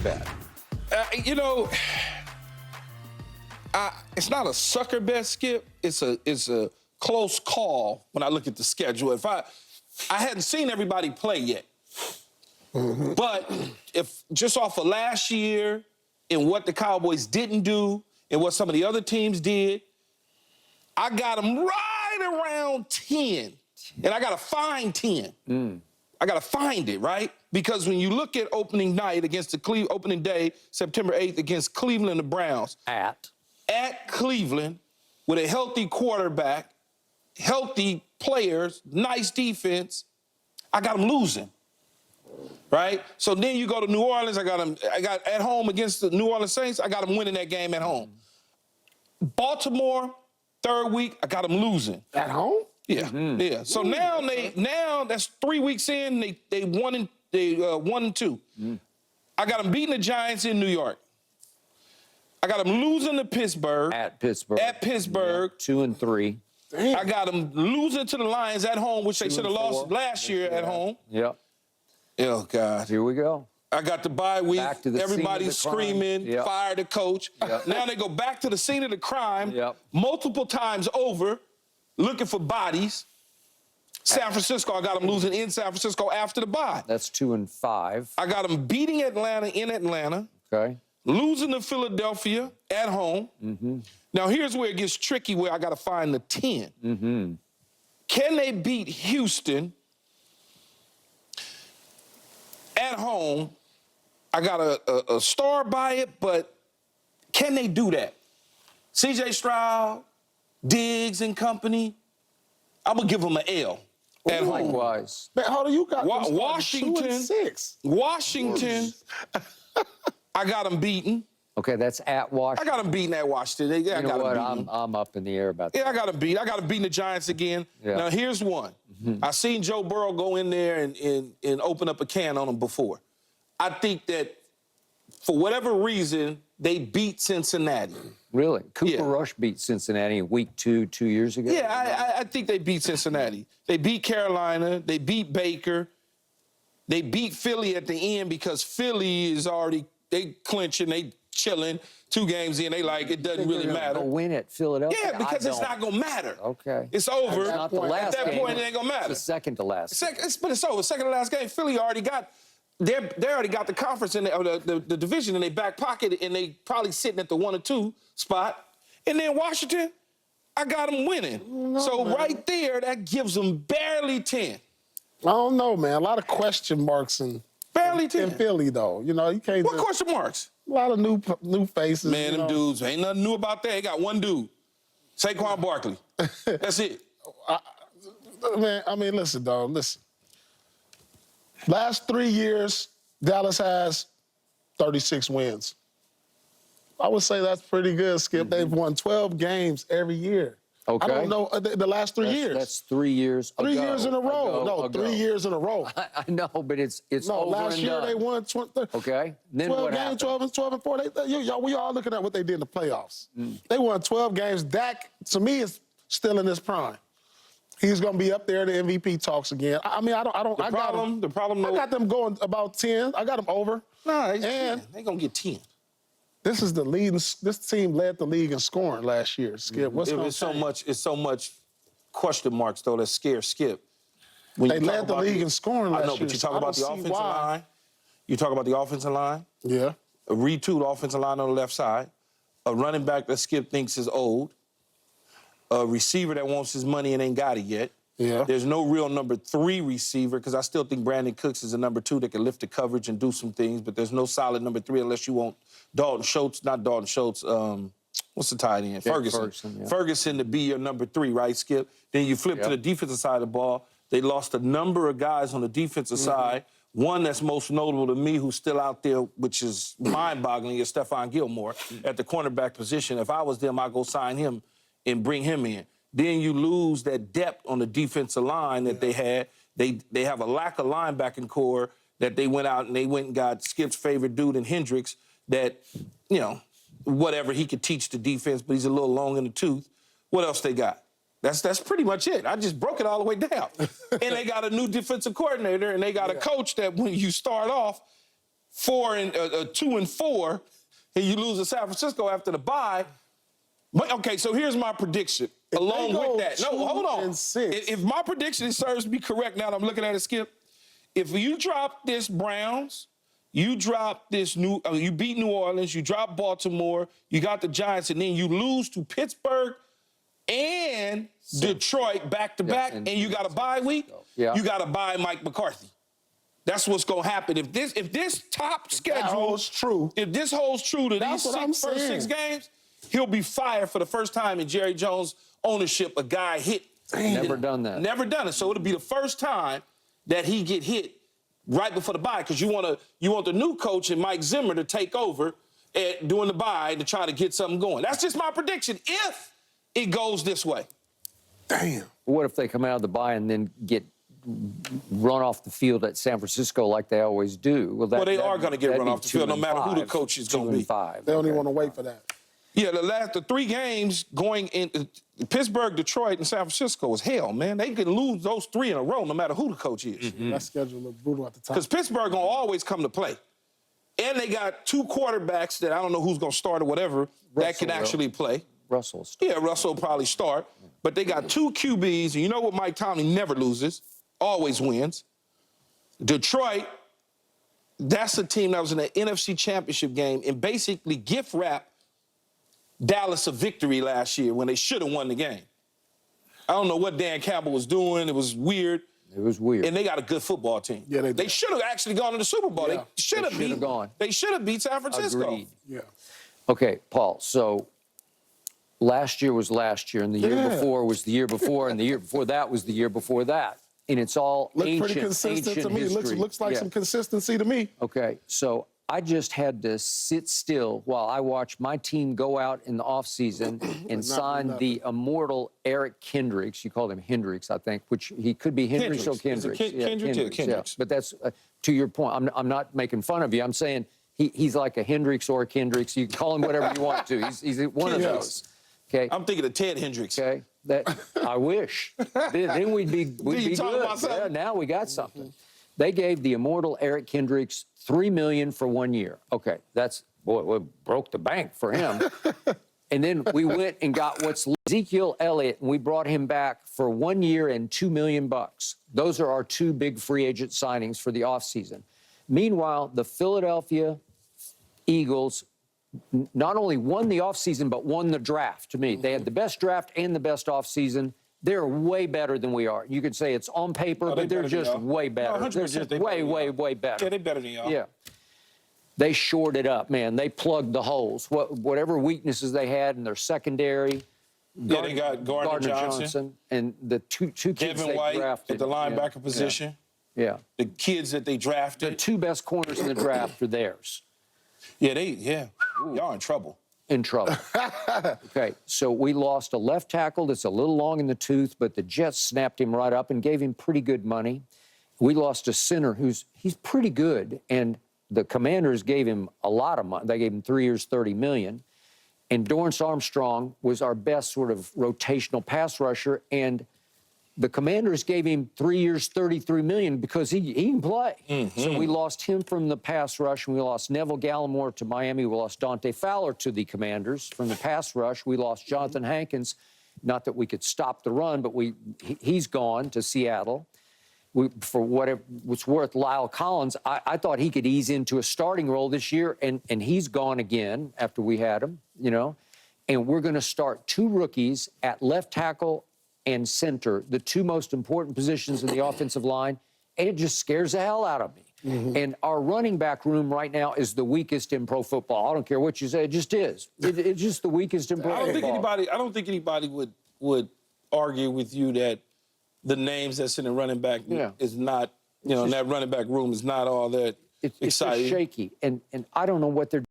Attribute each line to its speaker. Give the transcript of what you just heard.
Speaker 1: bet?
Speaker 2: It's not a sucker bet, Skip. It's a close call when I look at the schedule. I hadn't seen everybody play yet. Mm-hmm. But if just off of last year and what the Cowboys didn't do and what some of the other teams did, I got them right around 10. And I got to find 10. I got to find it, right? Because when you look at opening night against opening day, September 8th, against Cleveland, the Browns. At Cleveland, with a healthy quarterback, healthy players, nice defense, I got them losing. Right? So then you go to New Orleans, I got at home against the New Orleans Saints, I got them winning that game at home. Baltimore, third week, I got them losing.
Speaker 3: At home?
Speaker 2: Yeah, yeah. So now that's 3 weeks in, they 1-2. I got them beating the Giants in New York. I got them losing to Pittsburgh.
Speaker 1: At Pittsburgh. Yeah, 2-3.
Speaker 2: Damn. I got them losing to the Lions at home, which they should have lost last year at home.
Speaker 1: Yep.
Speaker 2: Oh, God.
Speaker 1: Here we go.
Speaker 2: I got the bye week.
Speaker 1: Back to the
Speaker 2: Everybody's
Speaker 1: scene of the
Speaker 2: screaming, fire the coach.
Speaker 1: Yep.
Speaker 2: Now they go back to the scene of the crime
Speaker 1: multiple
Speaker 2: times over, looking for bodies. San Francisco, I got them losing in San Francisco after the bye.
Speaker 1: That's 2-5.
Speaker 2: I got them beating Atlanta in Atlanta.
Speaker 1: Okay.
Speaker 2: Losing to Philadelphia at home. Now, here's where it gets tricky, where I got to find the 10. Can they beat Houston at home? I got a star by it, but can they do that? C.J. Stroud, Diggs and company, I'm going to give them an L. At home.
Speaker 1: Likewise.
Speaker 3: Man, hold on, you got
Speaker 2: Washington.
Speaker 3: 2-6.
Speaker 2: Washington, I got them beaten.
Speaker 1: Okay, that's at Washington.
Speaker 2: I got them beaten at Washington.
Speaker 1: You know what? I'm up in the air about that.
Speaker 2: Yeah, I got them beat. I got them beating the Giants again.
Speaker 1: Yeah.
Speaker 2: Now, here's one. I seen Joe Burrow go in there and open up a can on them before. I think that for whatever reason, they beat Cincinnati.
Speaker 1: Really? Cooper Rush beat Cincinnati in week 2 years ago?
Speaker 2: Yeah, I think they beat Cincinnati. They beat Carolina. They beat Baker. They beat Philly at the end because Philly is already, they clinching, they chilling. 2 games in, they like, it doesn't really matter.
Speaker 1: A win at Philadelphia?
Speaker 2: Yeah, because it's not going to matter.
Speaker 1: Okay.
Speaker 2: It's over.
Speaker 1: Not the last
Speaker 2: At that
Speaker 1: game.
Speaker 2: point, it ain't going to matter.
Speaker 1: It's the second to last.
Speaker 2: But it's over. Second to last game. Philly already got, they already got the conference in the division in their back pocket, and they probably sitting at the 1 or 2 spot. And then Washington, I got them winning. Right there, that gives them barely 10.
Speaker 3: I don't know, man. A lot of question marks in Philly, though. You know, you can't.
Speaker 2: What question marks?
Speaker 3: A lot of new faces.
Speaker 2: Man, them dudes, ain't nothing new about that. They got one dude, Saquon Barkley. That's it.
Speaker 3: Man, I mean, listen, dog, listen. Last 3 years, Dallas has 36 wins. I would say that's pretty good, Skip. They've won 12 games every year.
Speaker 1: Okay.
Speaker 3: I don't know the last 3 years.
Speaker 1: That's 3 years ago.
Speaker 3: 3 years in a row. 3 years in a row.
Speaker 1: I know, but it's
Speaker 3: no,
Speaker 1: over
Speaker 3: last
Speaker 1: and
Speaker 3: year
Speaker 1: done.
Speaker 3: they won 20,
Speaker 1: Okay. Then
Speaker 3: 12
Speaker 1: what
Speaker 3: games,
Speaker 1: happened?
Speaker 3: 12 and 4. We all looking at what they did in the playoffs. They won 12 games. Dak, to me, is still in his prime. He's going to be up there in the MVP talks again. I mean, I got them going about 10. I got them over.
Speaker 2: Nah, they're going to get 10.
Speaker 3: This team led the league in scoring last year, Skip.
Speaker 2: It's so much question marks, though, that scare Skip.
Speaker 3: They led the league in scoring last year.
Speaker 2: I know, but you talk about the offensive line. You talk about the offensive line.
Speaker 3: Yeah.
Speaker 2: A retooled offensive line on the left side. A running back that Skip thinks is old. A receiver that wants his money and ain't got it yet.
Speaker 3: Yeah.
Speaker 2: There's no real number 3 receiver, because I still think Brandon Cooks is a number 2 that can lift the coverage and do some things, but there's no solid number 3 unless you want what's the tight end? Ferguson to be your number 3, right, Skip? Then you flip to the defensive side of the ball. They lost a number of guys on the defensive side. One that's most notable to me who's still out there, which is mind-boggling, is Stephon Gilmore at the cornerback position. If I was them, I'd go sign him and bring him in. Then you lose that depth on the defensive line that they had. They have a lack of linebacking core that they went out and got Skip's favorite dude in Hendricks that, whatever, he could teach the defense, but he's a little long in the tooth. What else they got? That's pretty much it. I just broke it all the way down. And they got a new defensive coordinator, and they got a coach that when you start off, 2-4, and you lose to San Francisco after the bye. But okay, so here's my prediction. Along with that, no, hold on. If my prediction serves me correct, now that I'm looking at it, Skip, if you drop this Browns, you drop this you beat New Orleans, you drop Baltimore, you got the Giants, and then you lose to Pittsburgh and Detroit back-to-back, and you got a bye week, you got to buy Mike McCarthy. That's what's going to happen. If this top schedule
Speaker 3: holds true,
Speaker 2: if this holds true to these first 6 games, he'll be fired for the first time in Jerry Jones' ownership. A guy hit.
Speaker 1: Never done that.
Speaker 2: Never done it. So it'll be the first time that he get hit right before the bye, because you want the new coach and Mike Zimmer to take over during the bye to try to get something going. That's just my prediction if it goes this way.
Speaker 3: Damn.
Speaker 1: What if they come out of the bye and then get run off the field at San Francisco like they always do?
Speaker 2: Well, they are going to get run off the field no matter who the coach is going to be.
Speaker 1: 2-5.
Speaker 3: They don't even want to wait for that.
Speaker 2: Yeah, the 3 games going in Pittsburgh, Detroit, and San Francisco was hell, man. They could lose those 3 in a row no matter who the coach is.
Speaker 3: That schedule looked brutal at the time.
Speaker 2: Because Pittsburgh going to always come to play. And they got 2 quarterbacks that I don't know who's going to start or whatever that can actually play.
Speaker 1: Russell.
Speaker 2: Yeah, Russell will probably start. But they got 2 QBs, and you know what Mike Tomlin never loses, always wins. Detroit, that's a team that was in the NFC Championship game and basically gift wrapped Dallas a victory last year when they should have won the game. I don't know what Dan Campbell was doing. It was weird.
Speaker 1: It was weird.
Speaker 2: And they got a good football team.
Speaker 3: Yeah, they
Speaker 2: should have actually gone to the Super Bowl.
Speaker 3: Yeah.
Speaker 2: They should have
Speaker 1: gone.
Speaker 2: They should have beat San Francisco.
Speaker 1: Agreed.
Speaker 3: Yeah.
Speaker 1: Okay, Paul, so last year was last year, and the year before was the year before, and the year before that was the year before that. And it's all ancient
Speaker 3: pretty consistent to me.
Speaker 1: history.
Speaker 3: Looks like some consistency to me.
Speaker 1: Okay, so I just had to sit still while I watched my team go out in the offseason and sign the immortal Eric Kendricks. You called him Hendricks, I think, which he could be Hendricks or Kendricks.
Speaker 2: Kendricks.
Speaker 1: Yeah. But that's, to your point, I'm not making fun of you. I'm saying he's like a Hendricks or a Kendricks. You can call him whatever you want to. He's one of those. Okay.
Speaker 2: I'm thinking of Ted Hendricks.
Speaker 1: Okay. That I wish. Then we'd be good.
Speaker 2: About
Speaker 1: Yeah, now we got something. They gave the immortal Eric Kendricks $3 million for 1 year. Okay, that's boy, broke the bank for him. And then we went and got what's Ezekiel Elliott, and we brought him back for 1 year and $2 million. Those are our 2 big free agent signings for the offseason. Meanwhile, the Philadelphia Eagles not only won the offseason, but won the draft. To me, they had the best draft and the best offseason. They're way better than we are. You could say it's on paper, but they're just way better.
Speaker 2: No,
Speaker 1: they're just way better.
Speaker 2: Yeah, they're better than y'all.
Speaker 1: Yeah. They shored it up, man. They plugged the holes. Whatever weaknesses they had in their secondary.
Speaker 2: Yeah, they got Gardner Johnson
Speaker 1: and the two kids
Speaker 2: Devin
Speaker 1: they
Speaker 2: drafted
Speaker 1: drafted.
Speaker 2: at the linebacker position.
Speaker 1: Yeah.
Speaker 2: The kids that they drafted.
Speaker 1: The 2 best corners in the draft are theirs.
Speaker 2: Yeah, y'all in trouble.
Speaker 1: In trouble. Okay, so we lost a left tackle that's a little long in the tooth, but the Jets snapped him right up and gave him pretty good money. We lost a center he's pretty good, and the Commanders gave him a lot of money. They gave him 3 years, $30 million. And Dorrance Armstrong was our best sort of rotational pass rusher, and the Commanders gave him 3 years, $33 million because he can play. So we lost him from the pass rush, and we lost Neville Gallimore to Miami. We lost Dante Fowler to the Commanders from the pass rush. We lost Jonathan Hankins. Not that we could stop the run, but he's gone to Seattle. For whatever it's worth, Lyle Collins, I thought he could ease into a starting role this year, and he's gone again after we had him, you know. And we're going to start 2 rookies at left tackle and center, the 2 most important positions in the offensive line, and it just scares the hell out of me. And our running back room right now is the weakest in pro football. I don't care what you say, it just is. It's just the weakest in pro football.
Speaker 2: I don't think anybody would argue with you that the names that's in the running back is not, that running back room is not all that exciting.
Speaker 1: It's just shaky, and I don't know what they're